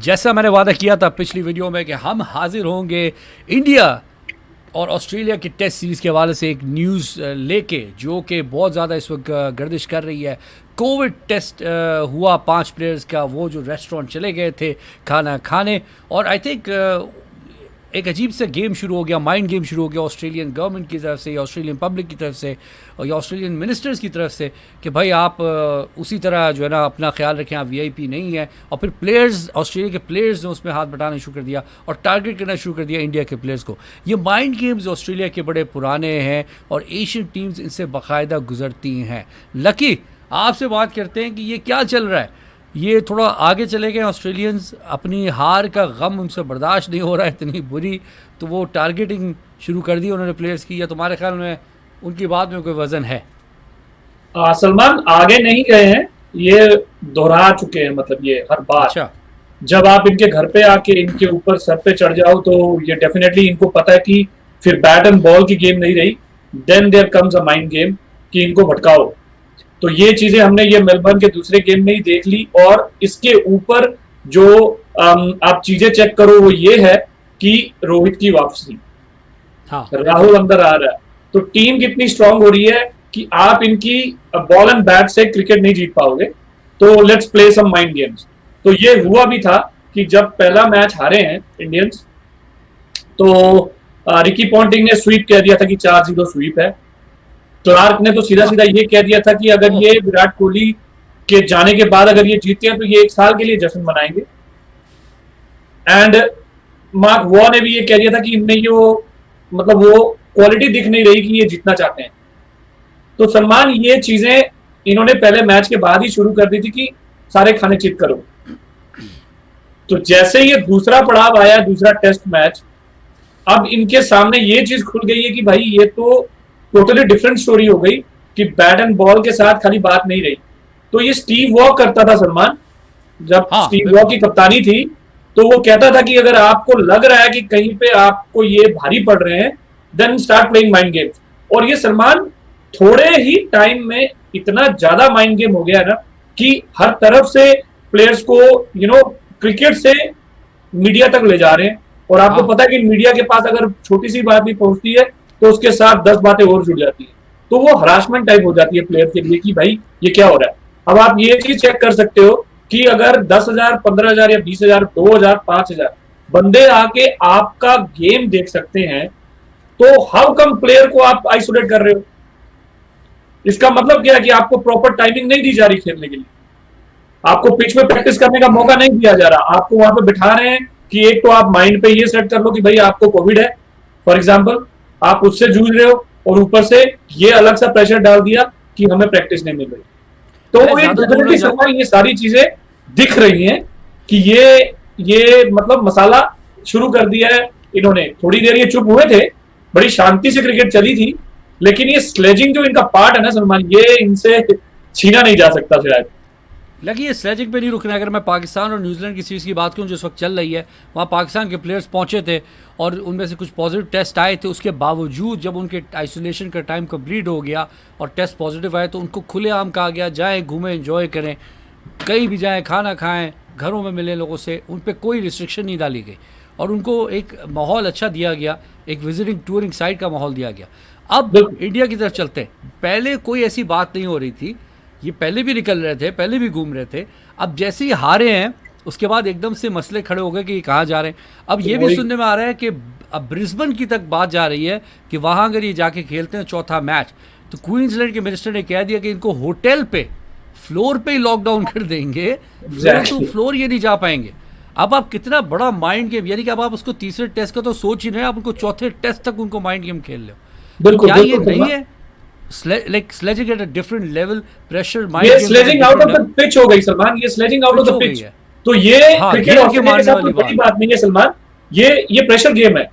जैसा मैंने वादा किया था पिछली वीडियो में कि हम हाजिर होंगे इंडिया और ऑस्ट्रेलिया की टेस्ट सीरीज़ के हवाले से एक न्यूज़ लेके, जो कि बहुत ज़्यादा इस वक्त गर्दिश कर रही है। कोविड टेस्ट हुआ 5 प्लेयर्स का, वो जो रेस्टोरेंट चले गए थे खाना खाने, और आई थिंक एक अजीब सा गेम शुरू हो गया, माइंड गेम शुरू हो गया ऑस्ट्रेलियन गवर्नमेंट की तरफ से या ऑस्ट्रेलियन पब्लिक की तरफ से और या ऑस्ट्रेलियन मिनिस्टर्स की तरफ से कि भाई आप उसी तरह जो है ना अपना ख्याल रखें, आप वीआईपी नहीं है। और फिर प्लेयर्स, ऑस्ट्रेलिया के प्लेयर्स ने उसमें हाथ बटाना शुरू कर दिया और टारगेट करना शुरू कर दिया इंडिया के प्लेयर्स को। ये माइंड गेम्स ऑस्ट्रेलिया के बड़े पुराने हैं और एशियन टीम्स इनसे बाकायदा गुजरती हैं। लकी, आपसे बात करते हैं कि ये क्या चल रहा है। ये थोड़ा आगे चले गए ऑस्ट्रेलियंस, अपनी हार का गम उनसे बर्दाश्त नहीं हो रहा है इतनी बुरी, तो वो टारगेटिंग शुरू कर दी उन्होंने प्लेयर्स की, या तुम्हारे ख्याल में उनकी बात में कोई वजन है? सलमान आगे नहीं गए हैं, ये दोहरा चुके हैं। मतलब ये हर बार अच्छा। जब आप इनके घर पे आके इनके ऊपर सर पे चढ़ जाओ तो ये डेफिनेटली इनको पता है कि फिर बैट एंड बॉल की गेम नहीं रही, then there comes a mind game कि इनको भटकाओ। तो ये चीजें हमने ये मेलबर्न के दूसरे गेम में ही देख ली। और इसके ऊपर जो आप चीजें चेक करो वो ये है कि रोहित की वापसी, हाँ, राहुल अंदर आ रहा है, तो टीम कितनी स्ट्रांग हो रही है कि आप इनकी बॉल एंड बैट से क्रिकेट नहीं जीत पाओगे। तो let's play some mind games. तो ये हुआ भी था कि जब पहला मैच हारे हैं इंडियंस, तो रिकी पॉन्टिंग ने स्वीप कह दिया था कि 4-0 स्वीप है। क्लार्क ने तो सीधा सीधा ये कह दिया था कि अगर ये विराट कोहली के जाने के बाद अगर ये जीतते हैं तो ये 1 साल के लिए जश्न मनाएंगे। एंड मार्क वॉ ने भी ये कह दिया था कि इनमें ये मतलब वो क्वालिटी दिख नहीं रही कि ये जीतना चाहते हैं। तो सलमान, ये चीजें इन्होंने पहले मैच के बाद ही शुरू कर दी थी कि सारे खाने चित करो। तो जैसे ये दूसरा पड़ाव आया, दूसरा टेस्ट मैच, अब इनके सामने ये चीज खुल गई है कि भाई ये तो टोटली डिफरेंट स्टोरी हो गई कि बैट एंड बॉल के साथ खाली बात नहीं रही। तो ये स्टीव वॉ करता था सलमान, जब स्टीव वॉ की कप्तानी थी, तो वो कहता था कि अगर आपको लग रहा है कि कहीं पे आपको ये भारी पड़ रहे हैं, then start playing mind games. और ये सलमान थोड़े ही टाइम में इतना ज्यादा माइंड गेम हो गया ना कि हर तरफ से प्लेयर्स को क्रिकेट से मीडिया तक ले जा रहे हैं। और आपको पता है कि मीडिया के पास अगर छोटी सी बात भी पहुंचती है तो उसके साथ 10 बातें और जुड़ जाती है, तो वो हरासमेंट टाइप हो जाती है प्लेयर के लिए कि भाई ये क्या हो रहा है। अब आप ये चीज चेक कर सकते हो कि अगर 10,000, 15,000 या 20,000, 2,000, 5,000 बंदे आके आपका गेम देख सकते हैं, तो हाउ कम प्लेयर को आप आइसोलेट कर रहे हो? इसका मतलब क्या है कि आपको प्रॉपर टाइमिंग नहीं दी जा रही खेलने के लिए, आपको पिच पे प्रैक्टिस करने का मौका नहीं दिया जा रहा। आपको वहां पे बिठा रहे हैं कि एक तो आप माइंड पे ये सेट कर लो कि भाई आपको कोविड है, फॉर एग्जाम्पल, आप उससे जूझ रहे हो, और ऊपर से ये अलग सा प्रेशर डाल दिया कि हमें प्रैक्टिस नहीं मिल रही। तो ये सारी चीजें दिख रही हैं कि ये मतलब मसाला शुरू कर दिया है इन्होंने। थोड़ी देर ये चुप हुए थे, बड़ी शांति से क्रिकेट चली थी, लेकिन ये स्लेजिंग जो इनका पार्ट है ना सलमान, ये इनसे छीना नहीं जा सकता शायद। लगी ये स्लेजिंग पे नहीं रुकना। अगर मैं पाकिस्तान और न्यूजीलैंड की सीरीज़ की बात करूं जो इस वक्त चल रही है, वहाँ पाकिस्तान के प्लेयर्स पहुंचे थे और उनमें से कुछ पॉजिटिव टेस्ट आए थे। उसके बावजूद जब उनके आइसोलेशन का टाइम कंप्लीट हो गया और टेस्ट पॉजिटिव आए, तो उनको खुलेआम कहा गया जाएँ, घूमें, एंजॉय करें, कहीं भी जाएँ, खाना खाएँ, घरों में मिलें लोगों से। उन पर कोई रिस्ट्रिक्शन नहीं डाली गई और उनको एक माहौल अच्छा दिया गया, एक विजिटिंग टूरिंग साइट का माहौल दिया गया। अब इंडिया की तरफ चलते हैं। पहले कोई ऐसी बात नहीं हो रही थी, ये पहले भी निकल रहे थे, पहले भी घूम रहे थे। अब जैसे ही हारे हैं उसके बाद एकदम से मसले खड़े हो गए कि कहाँ जा रहे हैं। अब ये भी सुनने में आ रहा है कि अब ब्रिस्बेन की तक बात जा रही है कि वहाँ अगर ये जाके खेलते हैं चौथा मैच, तो क्वींसलैंड के मिनिस्टर ने कह दिया कि इनको होटल पे फ्लोर पे ही लॉकडाउन कर देंगे, फ्लोर टू फ्लोर ये नहीं जा पाएंगे। अब आप कितना बड़ा माइंड गेम, यानी कि अब आप उसको तीसरे टेस्ट का तो सोच ही नहीं, आप उनको चौथे टेस्ट तक उनको माइंड गेम खेल लो। बिल्कुल, क्या ये नहीं है like sledging at a different level, pressure mind ये sledging out of the pitch हो गई सलमान, ये sledging out of the pitch. तो ये क्रिकेट ऑस्ट्रेलिया के साथ कोई बड़ी बात नहीं है सलमान, ये प्रेशर गेम है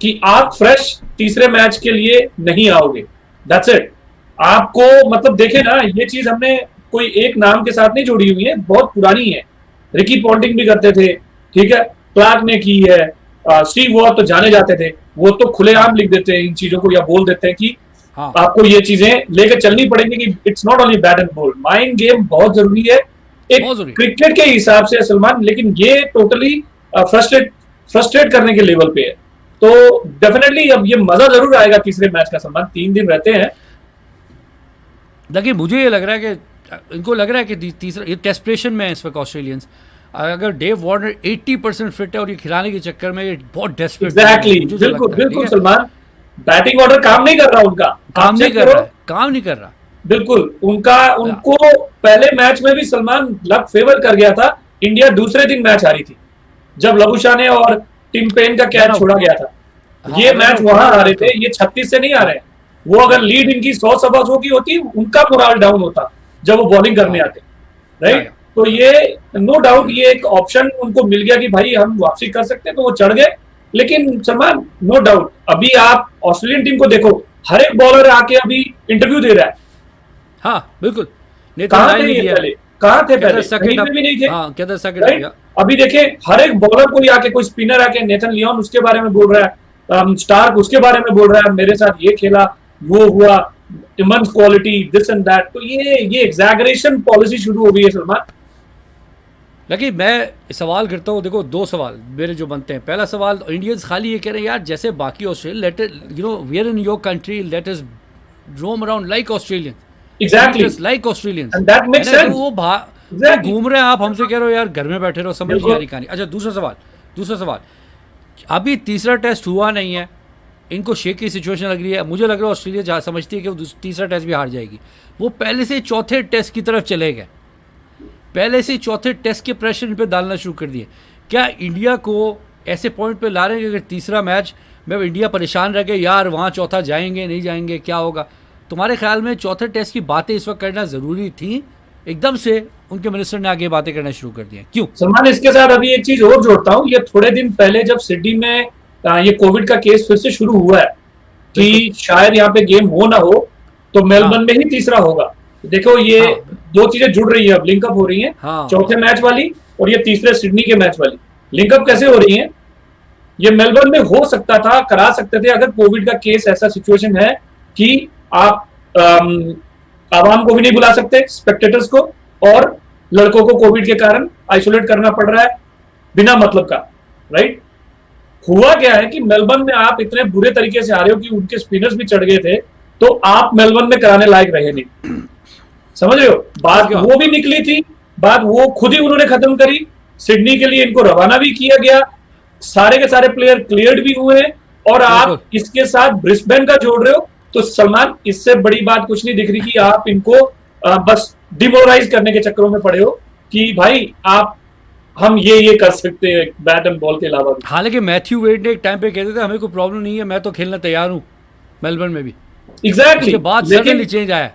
कि आप फ्रेश तीसरे मैच के लिए नहीं आओगे, दैट्स इट। आपको मतलब देखे ना, ये चीज हमने कोई एक नाम के साथ नहीं जोड़ी हुई है, बहुत पुरानी है। रिकी पॉन्टिंग भी करते थे, ठीक है, क्लार्क ने की है, स्टीव वॉ तो जाने जाते थे, वो तो खुलेआम लिख देते हैं इन चीजों को या बोल देते हैं कि आपको ये चीजें लेकर चलनी पड़ेगी कि it's not only bat and ball, mind game बहुत जरूरी है। एक बहुत जरूरी। क्रिकेट के हिसाब से है सलमान, लेकिन ये टोटली फ्रस्ट्रेट करने के लेवल पे है। तो डेफिनेटली अब ये मजा जरूर आएगा तीसरे मैच का सलमान, 3 दिन रहते हैं। देखिए मुझे ये लग रहा है कि इनको लग रहा है कि तीसरा ये डेस्परेशन में है इस वक्त ऑस्ट्रेलियंस। अगर डेव वार्नर 80% फिट है और ये खिलाने के चक्कर में ये बहुत डेस्परेट एग्जैक्टली, बिल्कुल बिल्कुल सलमान, बैटिंग ऑर्डर काम नहीं कर रहा उनका, काम नहीं कर रहा है, काम नहीं कर रहा। बिल्कुल उनको पहले मैच में भी सलमान लक फेवर कर गया था, इंडिया दूसरे दिन मैच हारी थी जब लबुशा ने और टिम पेन का कैच छोड़ा गया था। ये मैच वहां हारे थे, ये 36 से नहीं आ रहे हैं। वो अगर लीड इनकी 100 की होती, उनका मोरल डाउन होता जब वो बॉलिंग करने आते, राइट। तो ये नो डाउट ये एक ऑप्शन उनको मिल गया कि भाई हम वापसी कर सकते हैं, तो वो चढ़ गए। लेकिन सलमान नो डाउट अभी आप ऑस्ट्रेलियन टीम को देखो, हर एक बॉलर आके अभी इंटरव्यू दे रहा है। हाँ बिल्कुल, कहाँ थे ये पहले, कहाँ थे पहले, कहीं पे भी नहीं थे। हाँ, राइट, अभी देखें हर एक बॉलर कोई आके, कोई स्पिनर आके, नेथन लियोन उसके बारे में बोल रहा है, स्टार्क उसके बारे में बोल रहा है, मेरे साथ ये खेला, वो हुआ, immense quality, this and that. तो ये एग्जैगरेशन पॉलिसी शुरू हो गई है सलमान। लेकिन मैं सवाल करता हूँ, देखो 2 सवाल मेरे जो बनते हैं। पहला सवाल, इंडियंस खाली ये कह रहे हैं यार जैसे बाकी Australia, let you know we are in your country, let us roam around like Australian, exactly like Australians, and that makes sense. वो घूम रहे हैं, आप हमसे कह रहे हो यार घर में बैठे रहो, समझ नहीं आ रही कहानी। अच्छा दूसरा सवाल, अभी तीसरा टेस्ट हुआ नहीं है, इनको शेक की सिचुएशन लग रही है। मुझे लग रहा है ऑस्ट्रेलिया समझती है कि वो तीसरा टेस्ट भी हार जाएगी। वो पहले से चौथे टेस्ट की तरफ चले गए, पहले से चौथे टेस्ट के प्रेशर इन पर डालना शुरू कर दिए। क्या इंडिया को ऐसे पॉइंट पे ला रहे हैं कि अगर तीसरा मैच में इंडिया परेशान रह गए यार वहाँ चौथा जाएंगे नहीं जाएंगे क्या होगा? तुम्हारे ख्याल में चौथे टेस्ट की बातें इस वक्त करना ज़रूरी थी? एकदम से उनके मिनिस्टर ने आगे बातें करना शुरू कर दिया, क्यों? सलमान इसके साथ अभी एक चीज और जोड़ता हूँ, ये थोड़े दिन पहले जब सिडनी में ये कोविड का केस फिर से शुरू हुआ है कि शायद यहाँ पे गेम हो ना हो, तो मेलबर्न में ही तीसरा होगा। देखो ये दो चीजें जुड़ रही है, अब लिंकअप हो रही है, चौथे मैच वाली और ये तीसरे सिडनी के मैच वाली लिंकअप कैसे हो रही है। ये मेलबर्न में हो सकता था, करा सकते थे अगर कोविड का केस ऐसा सिचुएशन है कि आप आवाम को भी नहीं बुला सकते, स्पेक्टेटर्स को, और लड़कों को कोविड के कारण आइसोलेट करना पड़ रहा है बिना मतलब का, राइट। हुआ क्या है कि मेलबर्न में आप इतने बुरे तरीके से आ रहे हो कि उनके स्पिनर्स भी चढ़ गए थे, तो आप मेलबर्न में कराने लायक रहे नहीं, समझ रहे हो बात। वो भी निकली थी बात, वो खुद ही उन्होंने खत्म करी। सिडनी के लिए इनको रवाना भी किया गया, सारे के सारे प्लेयर क्लियर्ड भी हुए, और आप इसके साथ ब्रिस्बेन का जोड़ रहे हो। तो सलमान इससे बड़ी बात कुछ नहीं दिख रही कि आप इनको बस डिमोरलाइज करने के चक्करों में पड़े हो कि भाई आप हम ये कर सकते हैं बैट एंड बॉल के अलावा। हालांकि मैथ्यू वेड ने एक टाइम पे कहते थे हमें कोई प्रॉब्लम नहीं है, मैं तो खेलना तैयार हूं मेलबर्न में भी। एग्जैक्टली, उसके बाद सडनली चेंज आया।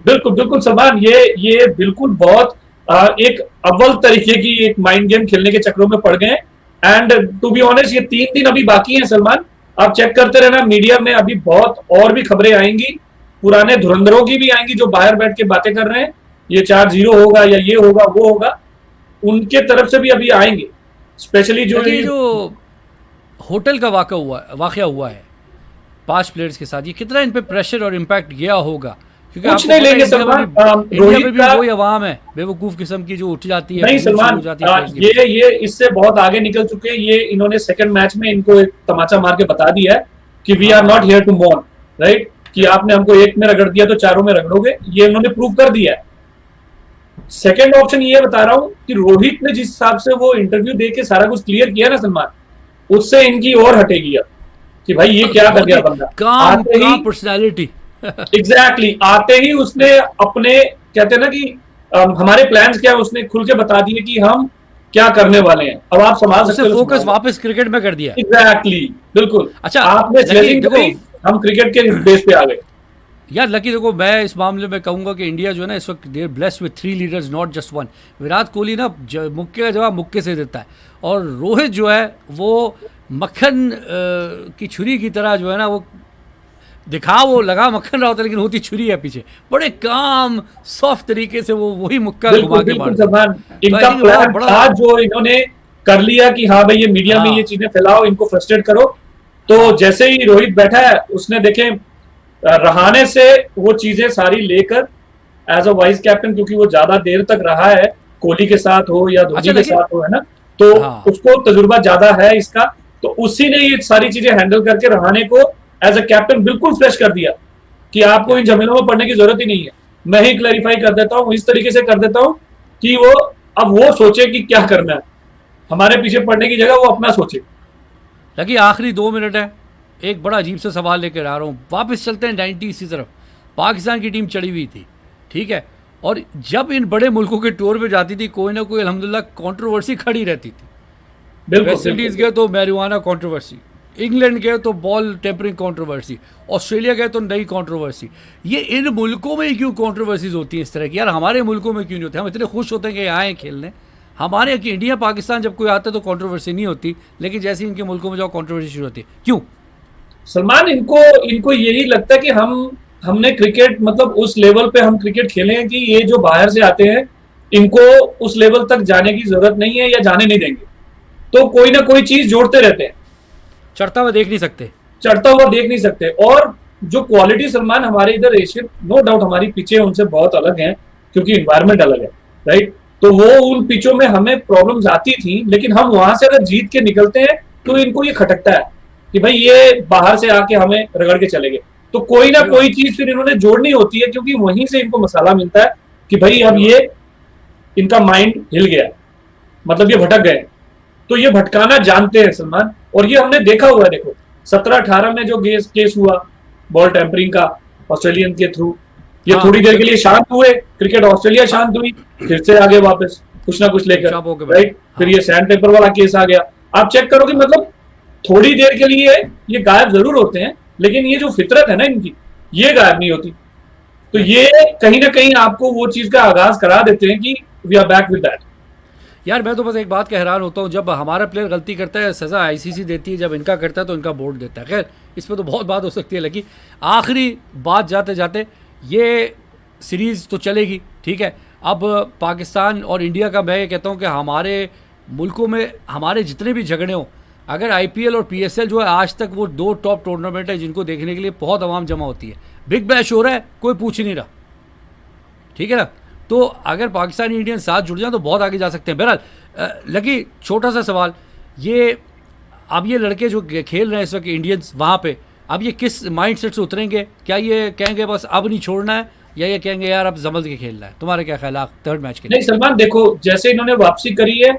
बिल्कुल बिल्कुल सलमान, ये बिल्कुल बहुत एक अव्वल तरीके की एक माइंड गेम खेलने के चक्करों में पड़ गए। एंड टू बी ऑनेस्ट, ये 3 दिन अभी बाकी हैं सलमान, आप चेक करते रहना मीडिया में, अभी बहुत और भी खबरें आएंगी, पुराने धुरंधरों की भी आएंगी जो बाहर बैठ के बातें कर रहे हैं ये 4-0 होगा या ये होगा वो होगा, उनके तरफ से भी अभी आएंगे। स्पेशली जो होटल का वाकया हुआ है 5 प्लेयर्स के साथ, ये कितना इन पे प्रेशर और इम्पैक्ट गया होगा? क्योंकि कुछ नहीं लेंगे सलमान, इंडिया में भी वही अवाम है बेवकूफ किस्म की जो उठ जाती है। नहीं सलमान, ये इससे बहुत आगे निकल चुके हैं। ये इन्होंने सेकंड मैच में इनको एक तमाचा मार के बता दिया है कि we are not here to mourn, right, कि आपने हमको एक में रगड़ दिया तो चारों में रगड़ोगे, ये इन्होंने प्रूव कर दिया है। सेकंड ऑप्शन ये बता रहा हूं कि रोहित ने जिस हिसाब से वो इंटरव्यू दे के सारा कुछ क्लियर किया ना सलमान, उससे इनकी और हटेगी अब कि भाई ये क्या कर गया बंदा। आते ही पर्सनालिटी एग्जैक्टली आते ही उसने अपने कहते हैं ना कि हमारे प्लान्स क्या है, उसने खुल के बता दिए कि हम क्या करने वाले हैं, अब आप संभाल सकते हो। फोकस वापस क्रिकेट में कर दिया। एग्जैक्टली, बिल्कुल। अच्छा, आपने स्लेजिंग करी, हम क्रिकेट के बेस पे आ गए। यार लकी देखो, मैं इस मामले में कहूंगा कि इंडिया जो है ना इस वक्त they're blessed with 3 leaders not just 1। Virat Kohli ना मुक्के का जवाब मुक्के से देता है, और रोहित जो है वो मक्खन की छुरी की तरह जो है ना, वो वो लगा मक्खन रहा होता है लेकिन होती छुरी है पीछे, बड़े काम सॉफ्ट तरीके से वो वही मुक्का घुमा के मारता है। इनका प्लान था जो इन्होंने कर लिया कि हाँ भाई ये मीडिया में ये चीजें फैलाओ, इनको फ्रस्ट्रेट करो। तो जैसे ही रोहित बैठा है, उसने देखे रहाने से वो चीजें सारी लेकर एज अ वाइस कैप्टन, क्योंकि वो ज्यादा देर तक रहा है, कोहली के साथ हो या धोनी अच्छा के लगे। साथ हो, है ना, तो हाँ उसको तजुर्बा ज्यादा है इसका, तो उसी ने ये सारी चीजें हैंडल करके रहाणे को एज अ कैप्टन बिल्कुल फ्रेश कर दिया कि आपको इन झमेलों में पड़ने की जरूरत ही नहीं है, मैं ही क्लैरिफाई कर देता हूँ, इस तरीके से कर देता हूँ कि वो अब वो सोचे कि क्या करना है, हमारे पीछे पड़ने की जगह वो अपना सोचे। लगी आखिरी 2 मिनट है, एक बड़ा अजीब सा सवाल लेकर आ रहा हूँ, वापस चलते हैं 90s की तरफ। पाकिस्तान की टीम चढ़ी हुई थी, ठीक है, और जब इन बड़े मुल्कों के टूर पे जाती थी कोई ना कोई अल्हम्दुलिल्लाह कंट्रोवर्सी खड़ी रहती थी। बिल्कुल वेस्ट इंडीज़ गए तो मैरिजुआना कंट्रोवर्सी, इंग्लैंड गए तो बॉल टेम्परिंग कंट्रोवर्सी, ऑस्ट्रेलिया गए तो नई कंट्रोवर्सी। ये इन मुल्कों में ही क्यों कंट्रोवर्सीज होती हैं इस तरह की? यार हमारे मुल्कों में क्यों नहीं होती? हम इतने खुश होते हैं कि आए खेलने, हमारे कि इंडिया पाकिस्तान जब कोई आता है तो कंट्रोवर्सी नहीं होती, लेकिन जैसे इनके मुल्कों में जाओ कंट्रोवर्सी शुरू होती है, क्यों? सलमान, इनको इनको यही लगता है कि हमने क्रिकेट मतलब उस लेवल पे हम क्रिकेट खेले हैं कि ये जो बाहर से आते हैं इनको उस लेवल तक जाने की जरूरत नहीं है या जाने नहीं देंगे, तो कोई ना कोई चीज जोड़ते रहते हैं, चढ़ता हुआ देख नहीं सकते। चढ़ता हुआ देख नहीं सकते। और जो क्वालिटी सलमान हमारे इधर एशियन, नो डाउट हमारी पिचें उनसे बहुत अलग हैं क्योंकि इन्वायरमेंट अलग है, राइट, तो वो उन पिचों में हमें प्रॉब्लम्स आती थी, लेकिन हम वहां से अगर जीत के निकलते हैं तो इनको ये खटकता है कि भाई ये बाहर से आके हमें रगड़ के चले गए, तो कोई ना कोई चीज फिर इन्होंने जोड़नी होती है क्योंकि वहीं से इनको मसाला मिलता है कि भाई अब ये इनका माइंड हिल गया, मतलब ये भटक गए, तो ये भटकाना जानते हैं सलमान, और ये हमने देखा हुआ है। देखो 17-18 में जो केस हुआ बॉल टेम्परिंग का ऑस्ट्रेलियन के थ्रू, ये हाँ, थोड़ी देर के लिए शांत हुए, क्रिकेट ऑस्ट्रेलिया शांत हुई, फिर से आगे वापस कुछ ना कुछ लेकर, राइट, फिर ये सैंड पेपर वाला केस आ गया। आप चेक करो कि मतलब थोड़ी देर के लिए ये गायब जरूर होते हैं, लेकिन ये जो फितरत है ना इनकी, ये गायब नहीं होती, तो ये कहीं ना कहीं आपको वो चीज का आगाज करा देते हैं कि we are back with that. यार मैं तो बस एक बात का हैरान होता हूँ, जब हमारा प्लेयर गलती करता है सज़ा आईसीसी देती है, जब इनका करता है तो इनका बोर्ड देता है। खैर इस पर तो बहुत बात हो सकती है, लेकिन आखिरी बात जाते जाते, ये सीरीज़ तो चलेगी, ठीक है, अब पाकिस्तान और इंडिया का मैं ये कहता हूँ कि हमारे मुल्कों में हमारे जितने भी झगड़े हों, अगर आईपीएल और पीएसएल जो है आज तक वो 2 टॉप टूर्नामेंट है जिनको देखने के लिए बहुत आवाम जमा होती है, बिग बैश हो रहा है कोई पूछ नहीं रहा, ठीक है ना, तो अगर पाकिस्तानी इंडियन साथ जुड़ जाए तो बहुत आगे जा सकते हैं। बहरहाल लगी छोटा सा सवाल, ये अब ये लड़के जो खेल रहे हैं इस वक्त इंडियंस वहाँ पे, अब ये किस माइंडसेट से उतरेंगे? क्या ये कहेंगे बस अब नहीं छोड़ना है, या ये कहेंगे यार अब जमल के खेलना है? तुम्हारे क्या ख्याल है थर्ड मैच के लिए? नहीं सलमान, देखो जैसे इन्होंने वापसी करी है,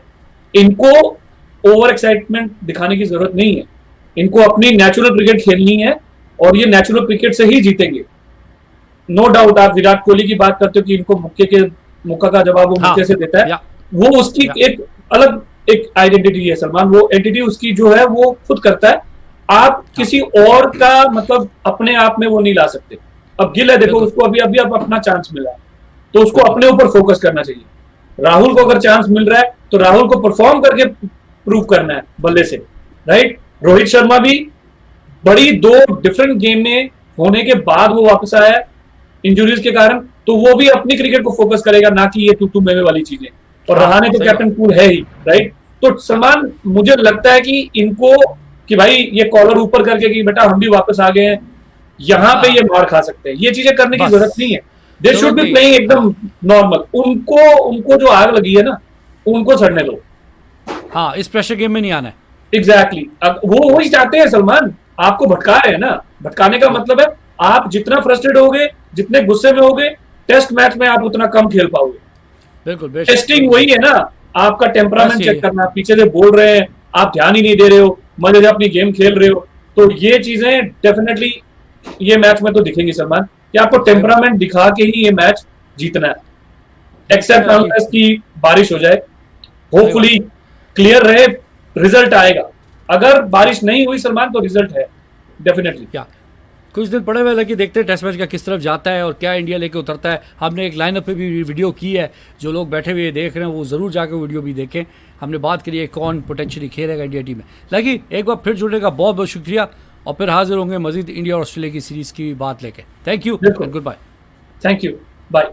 इनको ओवर एक्साइटमेंट दिखाने की जरूरत नहीं है, इनको अपनी नेचुरल क्रिकेट खेलनी है और ये नेचुरल क्रिकेट से ही जीतेंगे। नो डाउट आप विराट कोहली की बात करते हो कि इनको मुक्का का जवाब वो मुक्के से देता है, वो उसकी एक अलग एक आइडेंटिटी है सलमान, वो एंटिटी उसकी जो है वो खुद करता है, आप किसी और का मतलब अपने आप में वो नहीं ला सकते। अब गिल है, देखो उसको अभी अभी अब अपना चांस मिला है, तो उसको अपने ऊपर फोकस करना चाहिए। राहुल को अगर चांस मिल रहा है तो राहुल को परफॉर्म करके प्रूव करना है बल्ले से, राइट। रोहित शर्मा भी बड़ी 2 डिफरेंट गेम में होने के बाद वो वापस आया इंजुरीज के कारण, तो वो भी अपनी क्रिकेट को फोकस करेगा, ना कि ये तू मेरे वाली चीजें। और रहाणे तो कैप्टन कूल है ही, राइट। तो सलमान मुझे लगता है कि इनको कि भाई ये कॉलर ऊपर करके कि बेटा हम भी वापस आ गए हैं, यहाँ पे ये मार खा सकते हैं, ये चीजें करने की जरूरत नहीं है। दे शुड बी प्लेइंग एकदम नॉर्मल। उनको जो आग लगी है ना, उनको सड़ने दो। हाँ, इस प्रेशर गेम में नहीं आना है। एग्जैक्टली वो वही चाहते हैं सलमान, आपको भटका रहे हैं ना। भटकाने का मतलब है आप जितना फ्रस्ट्रेट होगे, जितने गुस्से में होगे, टेस्ट मैच में आप उतना कम खेल पाओगे। बिल्कुल, टेस्टिंग वही है ना, आपका टेम्परामेंट चेक करना, पीछे से बोल रहे हैं, आप ध्यान ही नहीं दे रहे हो, मजे से अपनी गेम खेल रहे हो, तो ये चीजें डेफिनेटली ये मैच में तो दिखेंगी सलमान, कि आपको टेम्परामेंट दिखा के ही ये मैच जीतना है। एक्सेप्ट अनलेस की बारिश हो जाए, होपफुली क्लियर रहे, रिजल्ट आएगा। अगर बारिश नहीं हुई सलमान तो रिजल्ट है डेफिनेटली। क्या कुछ दिन पड़े हुए, लगे देखते हैं टेस्ट मैच का किस तरफ जाता है और क्या इंडिया लेके उतरता है। हमने एक लाइनअप पे भी वीडियो की है, जो लोग बैठे हुए देख रहे हैं वो ज़रूर जाकर वीडियो भी देखें। हमने बात करी है कौन पोटेंशियली खेलेगा इंडिया टीम में। लगी एक बार फिर जुड़ने का बहुत बहुत शुक्रिया, और फिर हाजिर होंगे मजीद इंडिया और ऑस्ट्रेलिया की सीरीज़ की बात लेके। Thank you and goodbye. Thank you, bye.